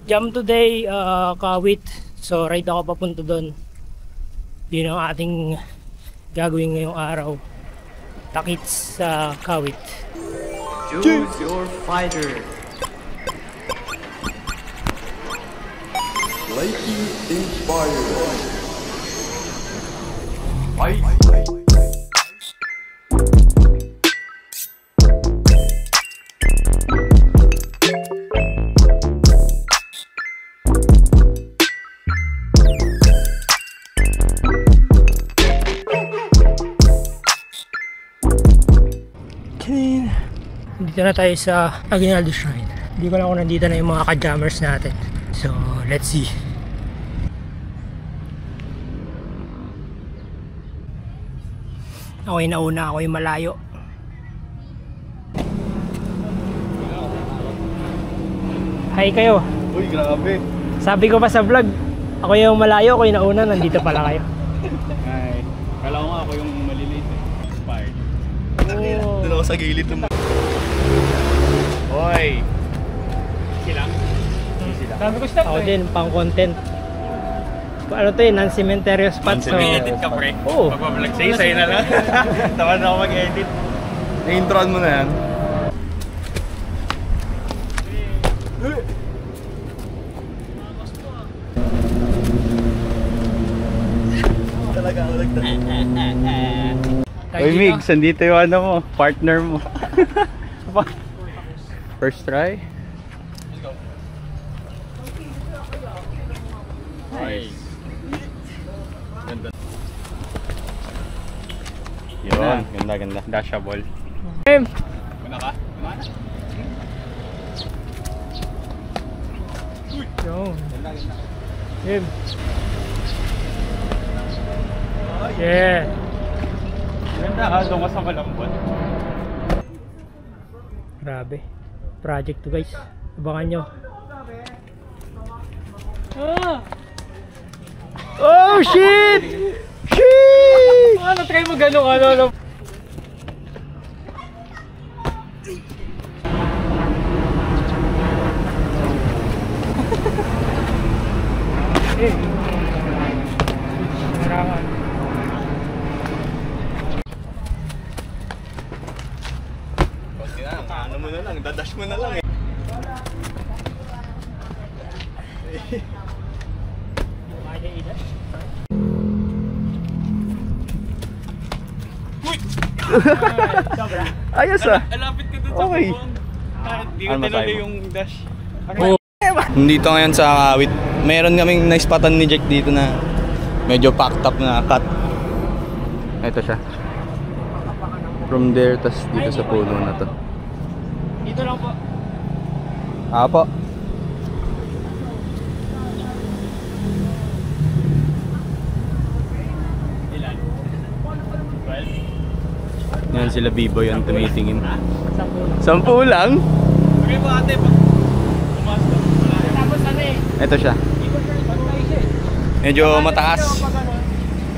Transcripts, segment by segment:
Jam today, Kawit. So ride ako papunta doon. Yun ang ating gagawin ngayong araw. Takits sa Kawit. Choose your fighter. Lightning inspired. Fight. Dito na tayo sa Aguinaldo Shrine. Hindi ko na kung nandito na yung mga ka-jammers natin. So, let's see. Ako yung nauna, ako yung malayo. Hi kayo. Uy, grabe. Sabi ko pa sa vlog, ako yung malayo, ako yung nauna, nandito pala kayo. Ay, kala ko nga ako yung maliliit eh. Inspired. Oh. Doon ako sa gilid ng... Hoy! Easy lang. Easy lang. Sabi ko stop. Ako din, pang content. Ano to eh, non-cementerio spot. So... Mag-edit ka pre? Oo. Mag-vlog sa'yo na lang. Tamad na ako mag-edit. Na-introan mo na yan. Talaga ako Uy Migs, andito yung ano mo, partner mo. First try. Let's go. Nice. Ganda. Yun, ganda. Dashable. Game! Muna ka? Uy! Yun. Ganda. Game. Yeah. Ganda ha, doon ka sa malambot. Grabe. Project to guys. Abangan nyo. Ah! Oh shit! Shit! Ano, try mo gano'ng ano. Eh. Marangan. Ano mo na lang, dadash mo na lang eh. Ayos ah. Alapit ka dun sa Okay. bubong. Hindi ko Ano masabi tinalo mo? yung dash. Nandito ngayon sa Kawit, meron kaming naispatan ni Jack dito na medyo packed up na cut. Ito siya. From there, tas dito sa puno na to. Dito lang po. Apo. Ilan? 12? Yan sila B-boy ang tumitingin. 10. 10 lang? Okay po ate, pag pumasok ka wala. Tapos ano eh. Ito siya. Medyo mataas.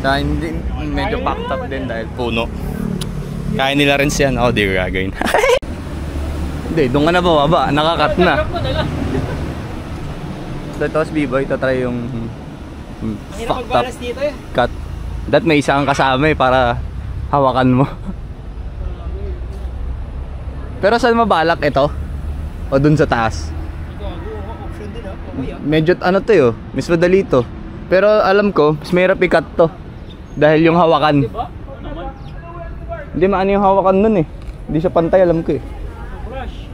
Kaya hindi, medyo packed up din dahil puno. Kaya nila rin siya. Ako di ko gagawin. Hindi, doon ka na bababa. Nakakat na. Tapos B-boy, tatry yung fucked up dito eh. cut. That may isang kasama eh para hawakan mo. Pero saan mabalak ito? O dun sa taas? Option din ah. Medyo ano to yo, mas madali to. Pero alam ko, mas mahirap i-cut to. Dahil yung hawakan. Diba? Hindi maano yung hawakan nun eh. Hindi siya pantay, alam ko eh. Rush.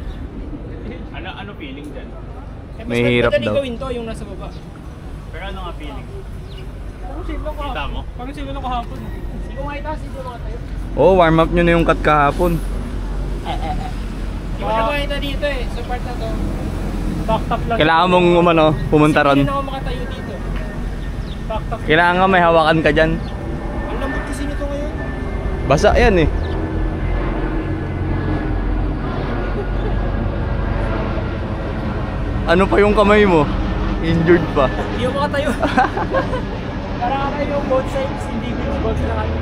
Ano feeling dyan? May hirap daw. gawin to yung nasa baba. Pero ano nga feeling? Parang save lang Kita mo? Parang save lang kahapon. Hindi ko nga itaas, hindi ko nga tayo. Oh, warm up nyo na yung cut kahapon. Hindi ko na makita dito eh, sa part na to. Backed up lang. Kailangan mong umano, pumunta ron. Hindi na ako makatayo dito. Backed up. Kailangan nga may hawakan ka dyan. Ang lambot kasi nito ngayon. Basa yan eh. Ano pa yung kamay mo? Injured pa. Hindi ako makatayo. Parang kayo yung both sides, hindi visible sila kami.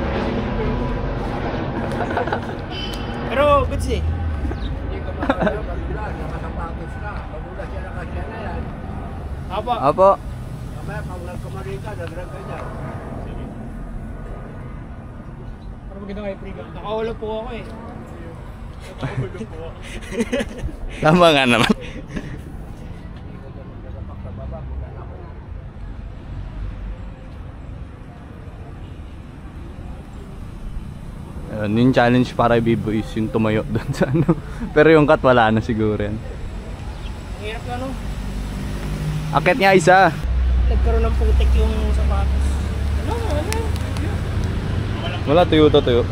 Pero goods eh. Hindi ko makatayo, pagula, nakasapatos ka. Pagula siya nakasya na yan. Apo. Apo. Mamaya pag nagkamali ka, nagrag ka niya. Para maganda kayo, Priga. Nakahula po ako eh. Tama nga naman. Ayun, yung challenge para B-boys yung tumayo doon sa ano. Pero yung cut wala na siguro yan. Ang hirap na no. Akit nga isa. Nagkaroon ng putik yung sapatos. Ano? Wala, tuyo to, tuyo.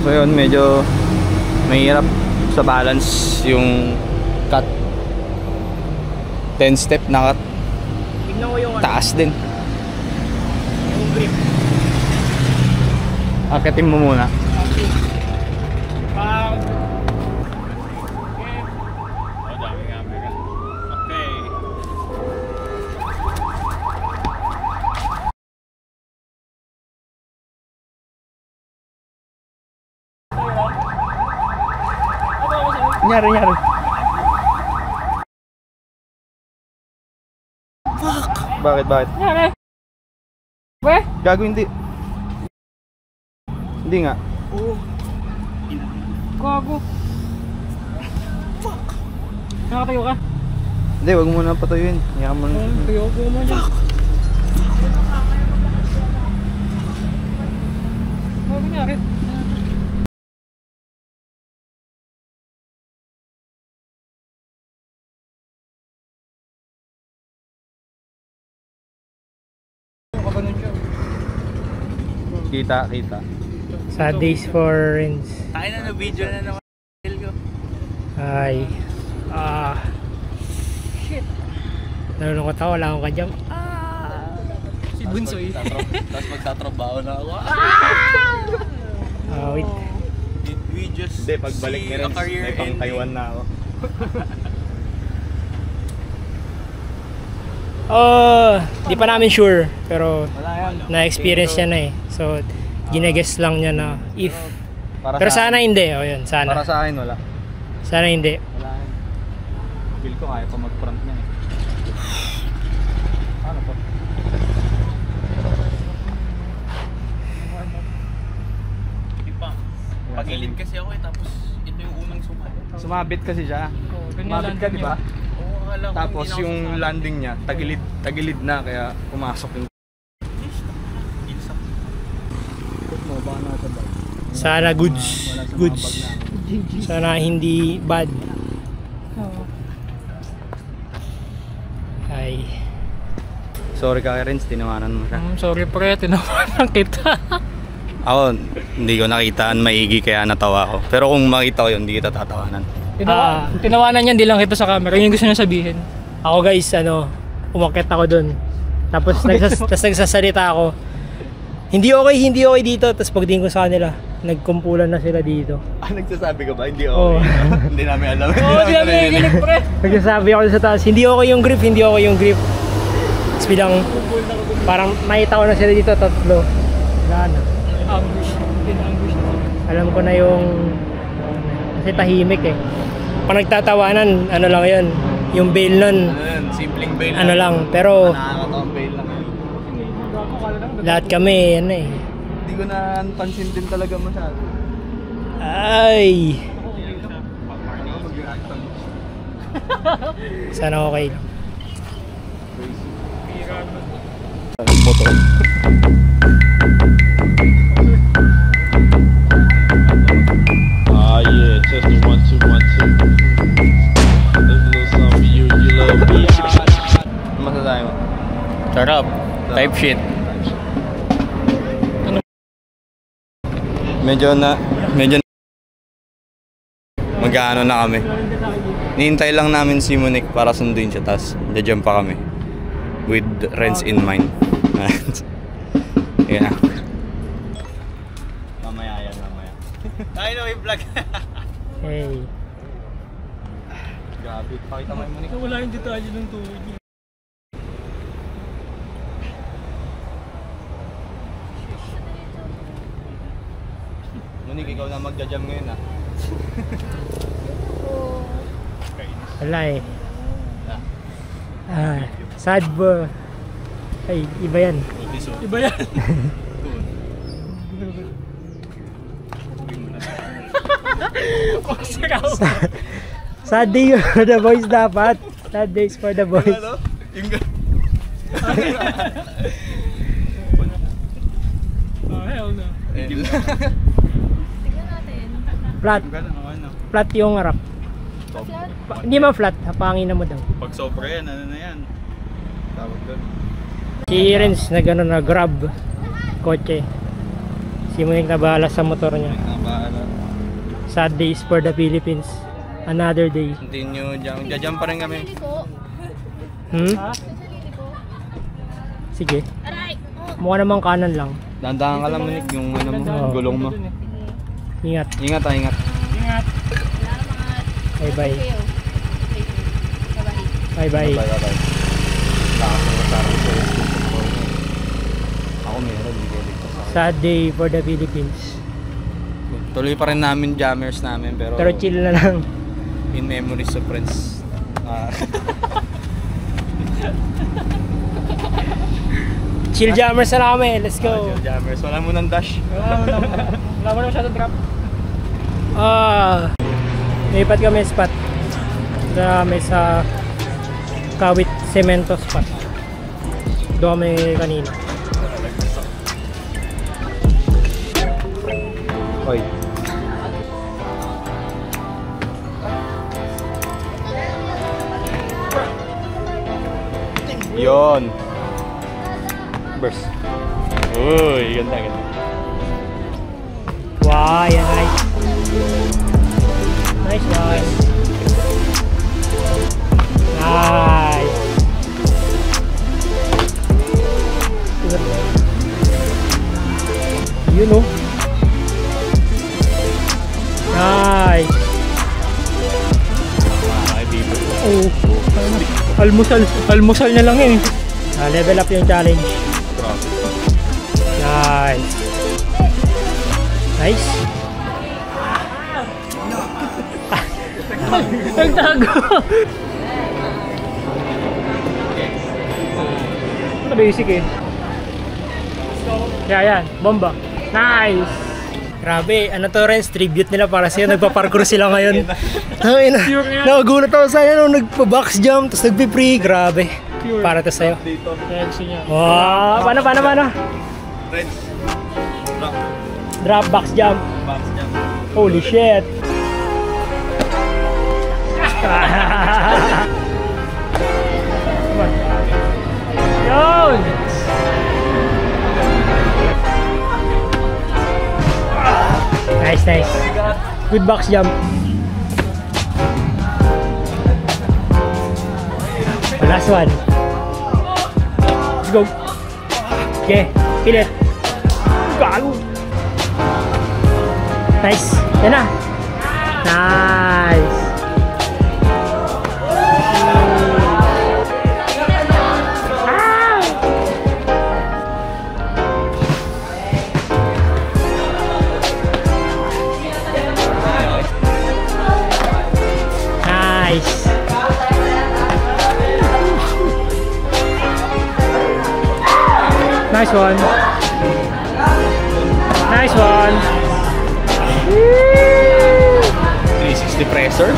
So yun, medyo mahirap sa balance yung cut. 10 step na cut. Tignan ko yung ano. Taas din. Yung grip. Akitin mo muna. Okay. Pag... Oh, dami nga, mega. Okay. Nyari. Fuck! Bakit? Nangyari? Weh? Gago hindi. Hindi nga. Oo. Gago. Fuck! Nakatayo ka? Hindi, wag mo na patuyuin. Hayaan mo na. Tayo ko mo dyan. Ano nangyari? Kita. Sad days for Renz. Tayo na video na naman. Ay. Shit. Nalulungkot ako, wala akong kadyam. Si Bunsoy. Tapos magtatrabaho na ako. Wait. Did we just Hindi, pagbalik ni Renz, may pang Taiwan na ako. Di pa namin sure. Pero Wala yan. na-experience niya na eh. So, ginaguess lang niya na if. Para Pero sa sana akin- hindi. O yun, sana. Para sa akin, wala. Sana hindi. Wala yan. Feel ko kaya pa mag-front niya eh. Ano po? Pagilid kasi ako eh, tapos ito yung unang sumali. Sumabit kasi siya. ganyan Sumabit ka, landing di ba? Oo, akala ko Tapos hindi na ako yung sasali. landing niya, tagilid na kaya pumasok yung Isa. Sana goods. Goods. Sana hindi bad. Ay. Sorry ka Renz, tinawanan mo siya. Sorry pre, tinawanan kita. Ako, hindi ko nakita maigi kaya natawa ako. Pero kung makita ko yun, hindi kita tatawanan. Tinawanan niya, hindi lang kita sa camera. Yun yung gusto niya sabihin. Ako guys, umakyat ako dun. Tapos nagsasalita ako. Hindi okay dito. Tapos pagtingin ko sa kanila, nagkumpulan na sila dito. Nagsasabi ka ba? Hindi Oo. Hindi namin alam. Di namin nakikinig pre. Nagsasabi ako sa taas, hindi okay yung grip. Tapos bilang, parang nakita ko na sila dito, tatlo. Wala na. Alam ko na yung, kasi tahimik eh. Pag nagtatawanan, ano lang yun, yung bail nun, Simpleng bail ano lang, pero nakakatawang bail lang. lahat kami, Hindi ko na pansin din talaga masyado. Ay! Sana okay lang. Motor. Yeah, test the 1 2 1 2. There's a little something for you, you little bitch. Masasabi mo? Sarap. Type shit. Medyo mag-ano na kami. Nihintay lang namin si Monique para sunduin siya, tas jajump pa kami with Renz in mind. Yan na. Mamaya. Tayo na may vlog. Hey. Grabe, pakita mo yung Monique. Wala yung detalye ng tuhod niya. Monique, ikaw na magja-jump ngayon ah. Wala eh. Sad ba? Ay, iba yan. Iba yan. Sad day for the boys dapat. Sad days for the boys. Flat. Flat yung harap. Hindi man flat, hapangin na mo daw. Pag sobra yan, ano na yan? Tawag doon. Si Renz na gano'n na grab kotse. Si Muing nabahala sa motor niya. Sad days for the Philippines. Another day. Continue, jam pa rin kami. Sige. Mukha namang kanan lang. Dandahan ka lang, Nick, yung ano mo, gulong mo. Ingat. Ingat. Ingat. Bye-bye. Bye-bye. Ako meron, hindi ko ligtas ako. Sad day for the Philippines. Tuloy pa rin namin jammers namin, pero Chill na lang. in memories of friends. Chill jammers na lang kami. Let's go. Jammers, wala mo ng dash. Wala mo na masyadong drop. Lipat kami spot. Doon kami sa Kawit Cemento spot. Doon kami kanina. Oy. Yon. Burst. Uy, ganda. Wow, yan nice. Nice one. Nice. You know. Nice. Oh, almusal na lang eh. Level up yung challenge. Nice. Nice. Nagtago. Basic eh. Yan, bomba. Nice. Grabe, ano to Renz, tribute nila para sa'yo, nagpa-parkour sila ngayon. Nakagulat ako sa'yo nung nagpa-box jump, tapos nagpi-free, grabe. Para to sa'yo. Wow, paano? Friends. Drop box jump. Holy shit. Yun! Nice. Good box jump. Last one. Let's go. Okay, hit it. Gago. Nice. Yan na. Nice. Nice one. Nice one. 360 pressure.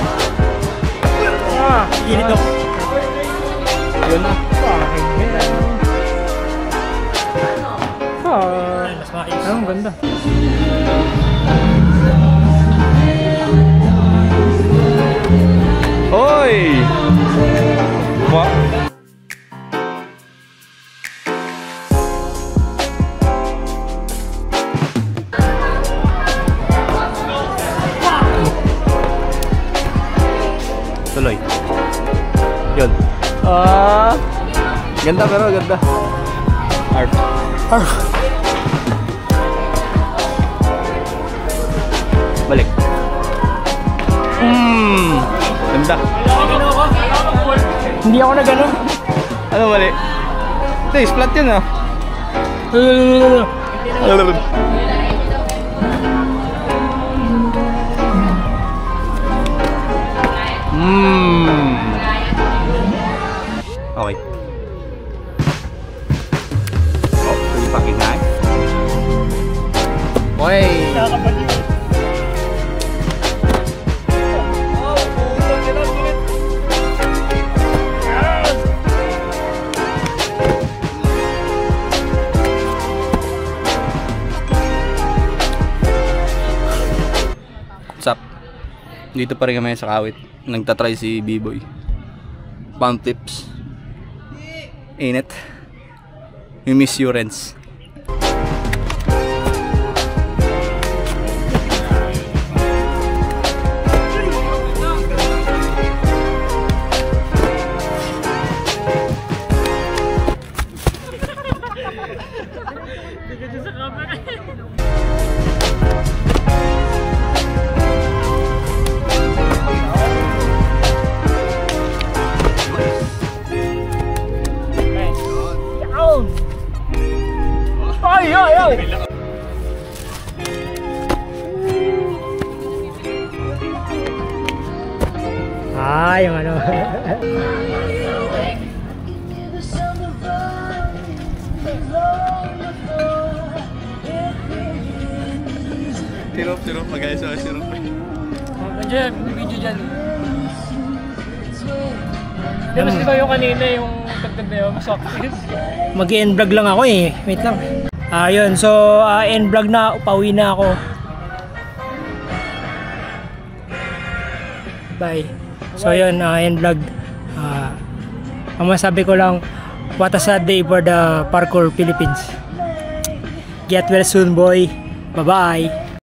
Init ako. Yun na. Mas maayos. Ang ganda. Hoy! Wow. Tuloy. Yun. Ganda pero ganda. Arf. Balik. Ganda. Hindi ako na gano'n. Ano mali? Ito, splat yun ah. Okay. Dito pa rin kami sa Kawit. Nagtatry si B-Boy. Pound tips. Init. We miss you, Renz. Yung ano. Tirop, mag-ayos sa sirop. Nandiyan, video dyan. Mas di ba yung kanina yung tagtag na yun? Mag-end vlog lang ako eh. Wait lang. Ayun, so end vlog na. Pauwi na ako. Bye. So yun, end vlog. Ang masabi ko lang, what a sad day for the Parkour Philippines. Get well soon, boy. Bye-bye.